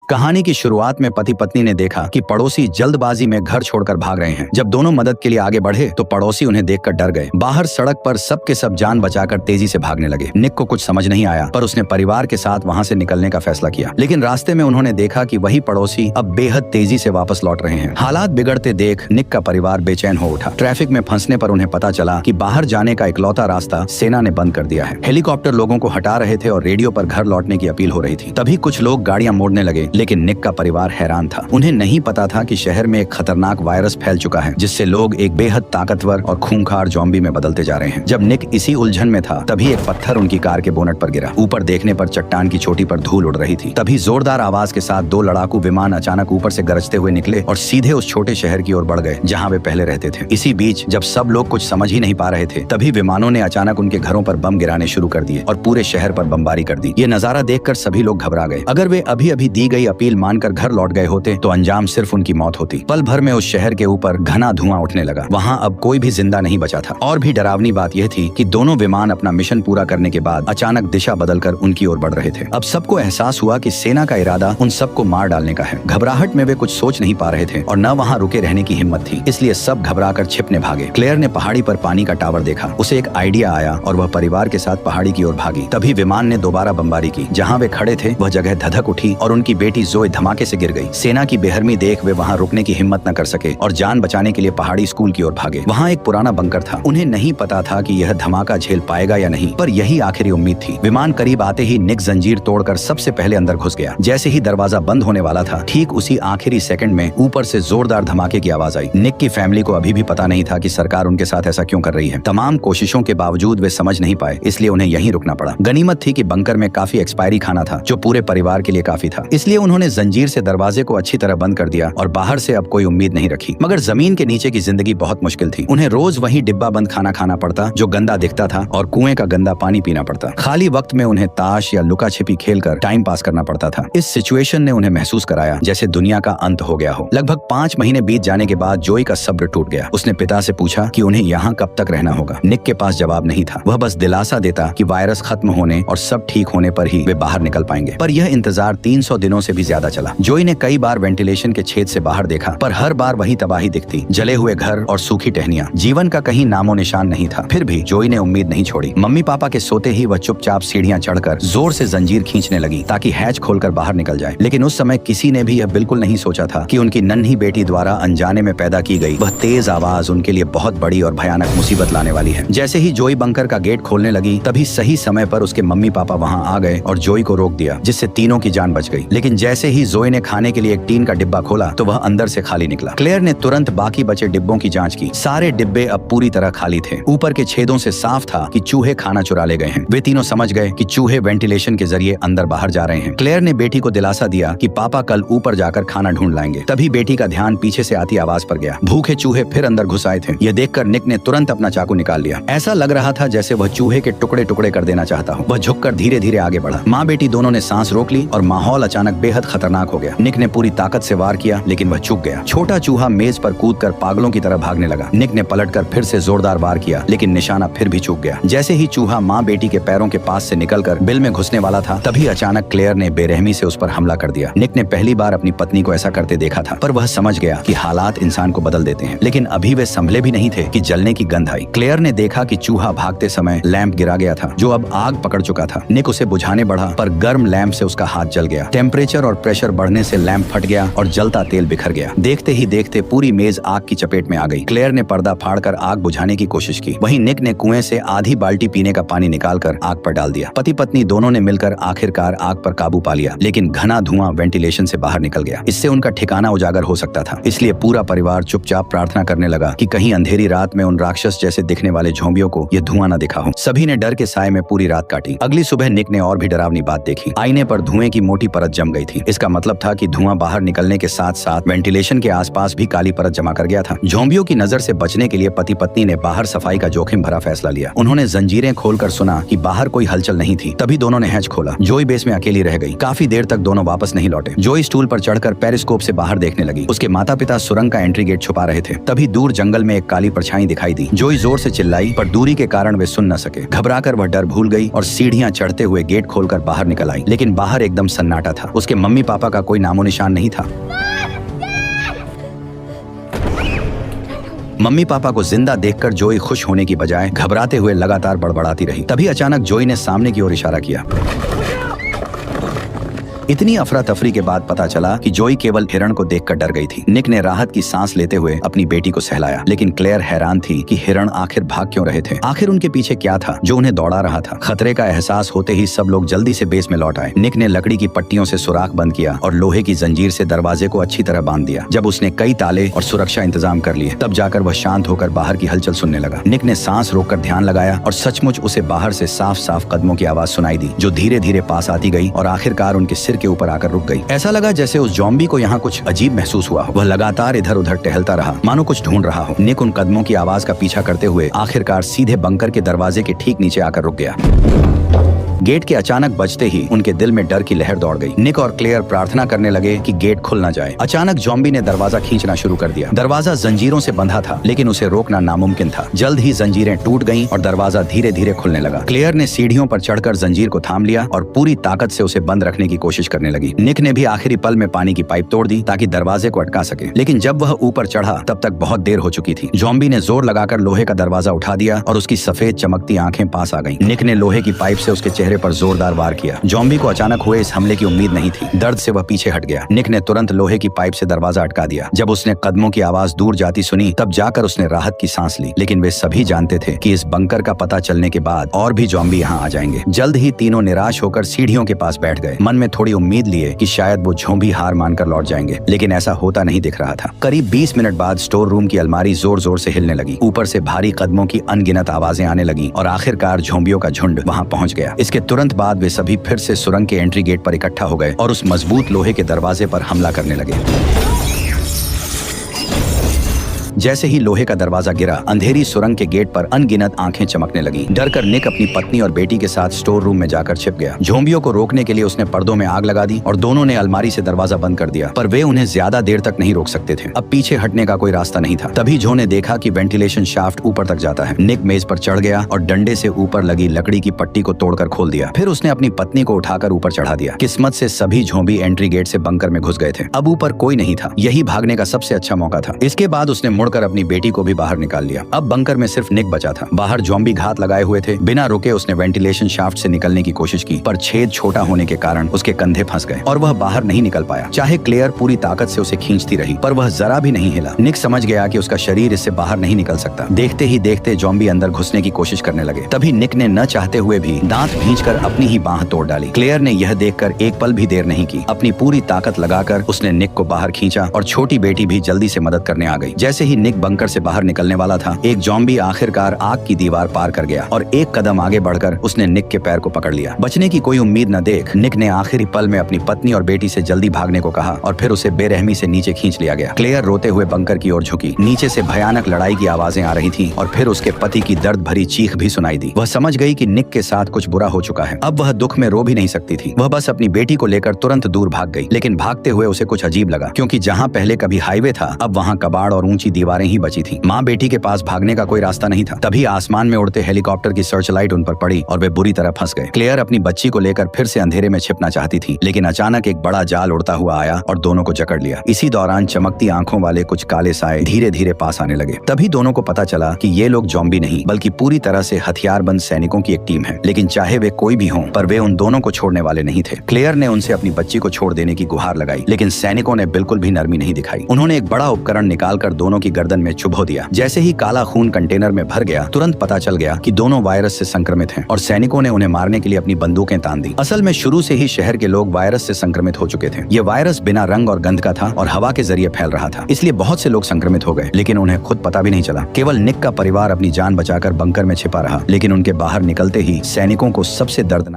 कहानी की शुरुआत में पति पत्नी ने देखा कि पड़ोसी जल्दबाजी में घर छोड़कर भाग रहे हैं। जब दोनों मदद के लिए आगे बढ़े तो पड़ोसी उन्हें देखकर डर गए। बाहर सड़क पर सबके सब जान बचाकर तेजी से भागने लगे। निक को कुछ समझ नहीं आया, पर उसने परिवार के साथ वहां से निकलने का फैसला किया। लेकिन रास्ते में उन्होंने देखा कि वही पड़ोसी अब बेहद तेजी से वापस लौट रहे हैं। हालात बिगड़ते देख निक का परिवार बेचैन हो उठा। ट्रैफिक में फंसने पर उन्हें पता चला कि बाहर जाने का इकलौता रास्ता सेना ने बंद कर दिया है। हेलीकॉप्टर लोगों को हटा रहे थे और रेडियो पर घर लौटने की अपील हो रही थी। तभी कुछ लोग गाड़ियां मोड़ने लगे, लेकिन निक का परिवार हैरान था। उन्हें नहीं पता था कि शहर में एक खतरनाक वायरस फैल चुका है, जिससे लोग एक बेहद ताकतवर और खूंखार ज़ॉम्बी में बदलते जा रहे हैं। जब निक इसी उलझन में था, तभी एक पत्थर उनकी कार के बोनट पर गिरा। ऊपर देखने पर चट्टान की चोटी पर धूल उड़ रही थी। तभी जोरदार आवाज के साथ दो लड़ाकू विमान अचानक ऊपर से गरजते हुए निकले और सीधे उस छोटे शहर की ओर बढ़ गए जहाँ वे पहले रहते थे। इसी बीच जब सब लोग कुछ समझ ही नहीं पा रहे थे, तभी विमानों ने अचानक उनके घरों पर बम गिराने शुरू कर दिए और पूरे शहर पर बमबारी कर दी। ये नजारा देखकर सभी लोग घबरा गए। अगर वे अभी अभी दी गई अपील मानकर घर लौट गए होते तो अंजाम सिर्फ उनकी मौत होती। पल भर में उस शहर के ऊपर घना धुआं उठने लगा। वहाँ अब कोई भी जिंदा नहीं बचा था। और भी डरावनी बात यह थी कि दोनों विमान अपना मिशन पूरा करने के बाद अचानक दिशा बदलकर उनकी ओर बढ़ रहे थे। अब सबको एहसास हुआ कि सेना का इरादा उन सबको मार डालने का है। घबराहट में वे कुछ सोच नहीं पा रहे थे और न वहाँ रुके रहने की हिम्मत थी, इसलिए सब घबराकर छिपने भागे। क्लेयर ने पहाड़ी पर पानी का टावर देखा। उसे एक आइडिया आया और वह परिवार के साथ पहाड़ी की ओर भागी। तभी विमान ने दोबारा बमबारी की। जहाँ वे खड़े थे वह जगह धधक उठी और उनकी बेटी जोए धमाके से गिर गई। सेना की बेरहमी देख वे वहाँ रुकने की हिम्मत न कर सके और जान बचाने के लिए पहाड़ी स्कूल की ओर भागे। वहाँ एक पुराना बंकर था। उन्हें नहीं पता था कि यह धमाका झेल पाएगा या नहीं, पर यही आखिरी उम्मीद थी। विमान करीब आते ही निक जंजीर तोड़कर सबसे पहले अंदर घुस गया। जैसे ही दरवाजा बंद होने वाला था, ठीक उसी आखिरी सेकंड में ऊपर से जोरदार धमाके की आवाज आई। निक की फैमिली को अभी भी पता नहीं था कि सरकार उनके साथ ऐसा क्यों कर रही है। तमाम कोशिशों के बावजूद वे समझ नहीं पाए, इसलिए उन्हें यहीं रुकना पड़ा। गनीमत थी कि बंकर में काफी एक्सपायरी खाना था, जो पूरे परिवार के लिए काफी था। इसलिए उन्होंने जंजीर से दरवाजे को अच्छी तरह बंद कर दिया और बाहर से अब कोई उम्मीद नहीं रखी। मगर जमीन के नीचे की जिंदगी बहुत मुश्किल थी। उन्हें रोज वही डिब्बा बंद खाना खाना पड़ता, जो गंदा दिखता था, और कुएं का गंदा पानी पीना पड़ता। खाली वक्त में उन्हें ताश या लुका छिपी खेलकर टाइम पास करना पड़ता था। इस सिचुएशन ने उन्हें महसूस कराया जैसे दुनिया का अंत हो गया हो। लगभग 5 महीने बीत जाने के बाद जोई का सब्र टूट गया। उसने पिता से पूछा कि उन्हें यहाँ कब तक रहना होगा। निक के पास जवाब नहीं था। वह बस दिलासा देता कि वायरस खत्म होने और सब ठीक होने पर ही वे बाहर निकल पाएंगे। पर यह इंतजार 300 दिनों से भी ज्यादा चला। जोई ने कई बार वेंटिलेशन के छेद से बाहर देखा, पर हर बार वही तबाही दिखती, जले हुए घर और सूखी टहनियां। जीवन का कहीं नामो निशान नहीं था। फिर भी जोई ने उम्मीद नहीं छोड़ी। मम्मी पापा के सोते ही वह चुपचाप सीढ़ियां चढ़कर जोर से जंजीर खींचने लगी ताकि हैच खोलकर बाहर निकल जाए। लेकिन उस समय किसी ने भी यह बिल्कुल नहीं सोचा था कि उनकी नन्ही बेटी द्वारा अनजाने में पैदा की गई वह तेज आवाज उनके लिए बहुत बड़ी और भयानक मुसीबत लाने वाली है। जैसे ही जोई बंकर का गेट खोलने लगी, तभी सही समय पर उसके मम्मी पापा वहाँ आ गए और जोई को रोक दिया, जिससे तीनों की जान बच गई। लेकिन जैसे ही जोई ने खाने के लिए एक टीन का डिब्बा खोला तो वह अंदर से खाली निकला। क्लेयर ने तुरंत बाकी बचे डिब्बों की जांच की। सारे डिब्बे अब पूरी तरह खाली थे। ऊपर के छेदों से साफ था कि चूहे खाना चुरा ले गए हैं। वे तीनों समझ गए कि चूहे वेंटिलेशन के जरिए अंदर बाहर जा रहे हैं। क्लेयर ने बेटी को दिलासा दिया कि पापा कल ऊपर जाकर खाना ढूंढ लाएंगे। तभी बेटी का ध्यान पीछे से आती आवाज पर गया। भूखे चूहे फिर अंदर घुस आए थे। यह देखकर निक ने तुरंत अपना चाकू निकाल लिया। ऐसा लग रहा था जैसे वह चूहे के टुकड़े टुकड़े कर देना चाहता हो। वह झुककर धीरे धीरे आगे बढ़ा। माँ बेटी दोनों ने सांस रोक ली और माहौल अचानक बेहद खतरनाक हो गया। निक ने पूरी ताकत से वार किया, लेकिन वह चूक गया। छोटा चूहा मेज पर कूदकर पागलों की तरह भागने लगा। निक ने पलटकर फिर से जोरदार वार किया, लेकिन निशाना फिर भी चूक गया। जैसे ही चूहा माँ बेटी के पैरों के पास से निकलकर बिल में घुसने वाला था, तभी अचानक क्लेयर ने बेरहमी से उस पर हमला कर दिया। निक ने पहली बार अपनी पत्नी को ऐसा करते देखा था, पर वह समझ गया कि हालात इंसान को बदल देते हैं। लेकिन अभी वे संभले भी नहीं थे कि जलने की गंध आई। क्लेयर ने देखा कि चूहा भागते समय लैंप गिरा गया था, जो अब आग पकड़ चुका था। निक उसे बुझाने बढ़ा, पर गर्म लैंप से उसका हाथ जल गया। टेम्परेचर और प्रेशर बढ़ने से लैंप फट गया और जलता तेल बिखर गया। देखते ही देखते पूरी मेज आग की चपेट में आ गई। क्लेयर ने पर्दा फाड़कर आग बुझाने की कोशिश की। वहीं निक ने कुएं से आधी बाल्टी पीने का पानी निकालकर आग पर डाल दिया। पति पत्नी दोनों ने मिलकर आखिरकार आग पर काबू पा लिया, लेकिन घना धुआं वेंटिलेशन से बाहर निकल गया। इससे उनका ठिकाना उजागर हो सकता था। इसलिए पूरा परिवार चुपचाप प्रार्थना करने लगा कि कहीं अंधेरी रात में उन राक्षस जैसे दिखने वाले झोंबियों को यह धुआं न दिखा हो। सभी ने डर के साए में पूरी रात काटी। अगली सुबह निक ने और भी डरावनी बात देखी। आईने पर धुएं की मोटी परत जम गई थी। इसका मतलब था कि धुआं बाहर निकलने के साथ साथ वेंटिलेशन के आसपास भी काली परत जमा कर गया था। झोंबियों की नजर से बचने के लिए पति पत्नी ने बाहर सफाई का जोखिम भरा फैसला लिया। उन्होंने जंजीरें खोलकर सुना कि बाहर कोई हलचल नहीं थी। तभी दोनों ने हैच खोला। जोई बेस में अकेली रह गई। काफी देर तक दोनों वापस नहीं लौटे। जोई स्टूल पर चढ़कर पेरिस्कोप से बाहर देखने लगी। उसके माता पिता सुरंग का एंट्री गेट छुपा रहे थे। तभी दूर जंगल में एक काली परछाई दिखाई दी। जोई जोर से चिल्लाई, पर दूरी के कारण वे सुन न सके। घबराकर वह डर भूल गई और सीढ़ियां चढ़ते हुए गेट खोलकर बाहर निकल आई। लेकिन बाहर एकदम सन्नाटा था। उसके उसके मम्मी पापा का कोई नामो निशान नहीं था। मम्मी पापा को जिंदा देखकर जोई खुश होने की बजाय घबराते हुए लगातार बड़बड़ाती रही। तभी अचानक जोई ने सामने की ओर इशारा किया। इतनी अफरा तफरी के बाद पता चला कि जोई केवल हिरण को देखकर डर गई थी। निक ने राहत की सांस लेते हुए अपनी बेटी को सहलाया, लेकिन क्लेयर हैरान थी कि हिरण आखिर भाग क्यों रहे थे। आखिर उनके पीछे क्या था जो उन्हें दौड़ा रहा था। खतरे का एहसास होते ही सब लोग जल्दी से बेस में लौट आए। निक ने लकड़ी की पट्टियों से सुराख बंद किया और लोहे की जंजीर से दरवाजे को अच्छी तरह बांध दिया। जब उसने कई ताले और सुरक्षा इंतजाम कर लिए, तब जाकर वह शांत होकर बाहर की हलचल सुनने लगा। निक ने सांस रोककर ध्यान लगाया और सचमुच उसे बाहर से साफ साफ कदमों की आवाज सुनाई दी, जो धीरे धीरे पास आती गई और आखिरकार उनके सिर के ऊपर आकर रुक गई। ऐसा लगा जैसे उस ज़ॉम्बी को यहाँ कुछ अजीब महसूस हुआ हो। वह लगातार इधर उधर टहलता रहा, मानो कुछ ढूंढ रहा हो। निक उन कदमों की आवाज का पीछा करते हुए आखिरकार सीधे बंकर के दरवाजे के ठीक नीचे आकर रुक गया। गेट के अचानक बजते ही उनके दिल में डर की लहर दौड़ गई। निक और क्लेयर प्रार्थना करने लगे कि गेट खुल न जाए। अचानक ज़ॉम्बी ने दरवाजा खींचना शुरू कर दिया। दरवाजा जंजीरों से बंधा था, लेकिन उसे रोकना नामुमकिन था। जल्द ही जंजीरें टूट गईं और दरवाजा धीरे धीरे खुलने लगा। क्लेयर ने सीढ़ियों पर चढ़कर जंजीर को थाम लिया और पूरी ताकत से उसे बंद रखने की कोशिश करने लगी। निक ने भी आखिरी पल में पानी की पाइप तोड़ दी ताकि दरवाजे को अटका सके, लेकिन जब वह ऊपर चढ़ा तब तक बहुत देर हो चुकी थी। ज़ॉम्बी ने जोर लगाकर लोहे का दरवाजा उठा दिया और उसकी सफेद चमकती आंखें पास आ गईं। निक ने लोहे की पाइप से उसके चेहरे पर जोरदार वार किया। ज़ॉम्बी को अचानक हुए इस हमले की उम्मीद नहीं थी। दर्द से वह पीछे हट गया। निक ने तुरंत लोहे की पाइप से दरवाजा अटका दिया। जब उसने कदमों की आवाज दूर जाती सुनी, तब जाकर उसने राहत की सांस ली, लेकिन वे सभी जानते थे कि इस बंकर का पता चलने के बाद और भी ज़ॉम्बी यहाँ आ जाएंगे। जल्द ही तीनों निराश होकर सीढ़ियों के पास बैठ गए, मन में थोड़ी उम्मीद लिए कि शायद वो ज़ॉम्बी हार मानकर लौट जाएंगे, लेकिन ऐसा होता नहीं दिख रहा था। करीब 20 मिनट बाद स्टोर रूम की अलमारी जोर जोर से हिलने लगी। ऊपर से भारी कदमों की अनगिनत आवाजें आने लगी और आखिरकार ज़ॉम्बियों का झुंड वहाँ पहुँच गया। इसके तुरंत बाद वे सभी फिर से सुरंग के एंट्री गेट पर इकट्ठा हो गए और उस मजबूत लोहे के दरवाजे पर हमला करने लगे। जैसे ही लोहे का दरवाजा गिरा, अंधेरी सुरंग के गेट पर अनगिनत आंखें चमकने लगी। डरकर निक अपनी पत्नी और बेटी के साथ स्टोर रूम में जाकर छिप गया। ज़ॉम्बियों को रोकने के लिए उसने पर्दों में आग लगा दी और दोनों ने अलमारी से दरवाजा बंद कर दिया, पर वे उन्हें ज्यादा देर तक नहीं रोक सकते थे। अब पीछे हटने का कोई रास्ता नहीं था। तभी जो ने देखा कि वेंटिलेशन शाफ्ट ऊपर तक जाता है। निक मेज पर चढ़ गया और डंडे से ऊपर लगी लकड़ी की पट्टी को तोड़कर खोल दिया। फिर उसने अपनी पत्नी को उठाकर ऊपर चढ़ा दिया। किस्मत से सभी ज़ॉम्बी एंट्री गेट से बंकर में घुस गए थे। अब ऊपर कोई नहीं था। यही भागने का सबसे अच्छा मौका था। इसके बाद उसने मुड़कर अपनी बेटी को भी बाहर निकाल लिया। अब बंकर में सिर्फ निक बचा था। बाहर ज़ॉम्बी घात लगाए हुए थे। बिना रुके उसने वेंटिलेशन शाफ्ट से निकलने की कोशिश की, पर छेद छोटा होने के कारण उसके कंधे फंस गए और वह बाहर नहीं निकल पाया। चाहे क्लेयर पूरी ताकत से उसे खींचती रही, पर वह जरा भी नहीं हिला। निक समझ गया कि उसका शरीर इससे बाहर नहीं निकल सकता। देखते ही देखते ज़ॉम्बी अंदर घुसने की कोशिश करने लगे। तभी निक ने न चाहते हुए भी दांत भींचकर अपनी ही बांह तोड़ डाली। क्लेयर ने यह देखकर एक पल भी देर नहीं की। अपनी पूरी ताकत लगाकर उसने निक को बाहर खींचा और छोटी बेटी भी जल्दी से मदद करने आ गई। जैसे ही निक बंकर से बाहर निकलने वाला था, एक ज़ॉम्बी आखिरकार आग की दीवार पार कर गया और एक कदम आगे बढ़कर उसने निक के पैर को पकड़ लिया। बचने की कोई उम्मीद न देख निक ने आखिरी पल में अपनी पत्नी और बेटी से जल्दी भागने को कहा और फिर उसे बेरहमी से नीचे खींच लिया गया। क्लेयर रोते हुए बंकर की ओर झुकी। नीचे से भयानक लड़ाई की आवाजें आ रही थी और फिर उसके पति की दर्द भरी चीख भी सुनाई दी। वह समझ गई कि निक के साथ कुछ बुरा हो चुका है। अब वह दुख में रो भी नहीं सकती थी। वह बस अपनी बेटी को लेकर तुरंत दूर भाग गई, लेकिन भागते हुए उसे कुछ अजीब लगा, क्योंकि जहाँ पहले कभी हाईवे था, अब वहाँ कबाड़ और ऊंची दीवारें ही बची थी। माँ बेटी के पास भागने का कोई रास्ता नहीं था। तभी आसमान में उड़ते हेलीकॉप्टर की सर्च लाइट उन पर पड़ी और वे बुरी तरह फंस गए। क्लेयर अपनी बच्ची को लेकर फिर से अंधेरे में छिपना चाहती थी, लेकिन अचानक एक बड़ा जाल उड़ता हुआ आया और दोनों को जकड़ लिया। इसी दौरान चमकती आंखों वाले कुछ काले साए धीरे धीरे पास आने लगे। तभी दोनों को पता चला कि ये लोग ज़ॉम्बी नहीं, बल्कि पूरी तरह से हथियारबंद सैनिकों की एक टीम है। लेकिन चाहे वे कोई भी हों, पर वे उन दोनों को छोड़ने वाले नहीं थे। क्लेयर ने उनसे अपनी बच्ची को छोड़ देने की गुहार लगाई, लेकिन सैनिकों ने बिल्कुल भी नरमी नहीं दिखाई। उन्होंने एक बड़ा उपकरण निकालकर दोनों की गर्दन में चुभो दिया। जैसे ही काला खून कंटेनर में भर गया, तुरंत पता चल गया कि दोनों वायरस से संक्रमित हैं और सैनिकों ने उन्हें मारने के लिए अपनी बंदूकें तान दी। असल में शुरू से ही शहर के लोग वायरस से संक्रमित हो चुके थे। ये वायरस बिना रंग और गंध का था और हवा के जरिए फैल रहा था, इसलिए बहुत से लोग संक्रमित हो गए, लेकिन उन्हें खुद पता भी नहीं चला। केवल निक का परिवार अपनी जान बचाकर बंकर में छिपा रहा, लेकिन उनके बाहर निकलते ही सैनिकों को सबसे दर्दनाक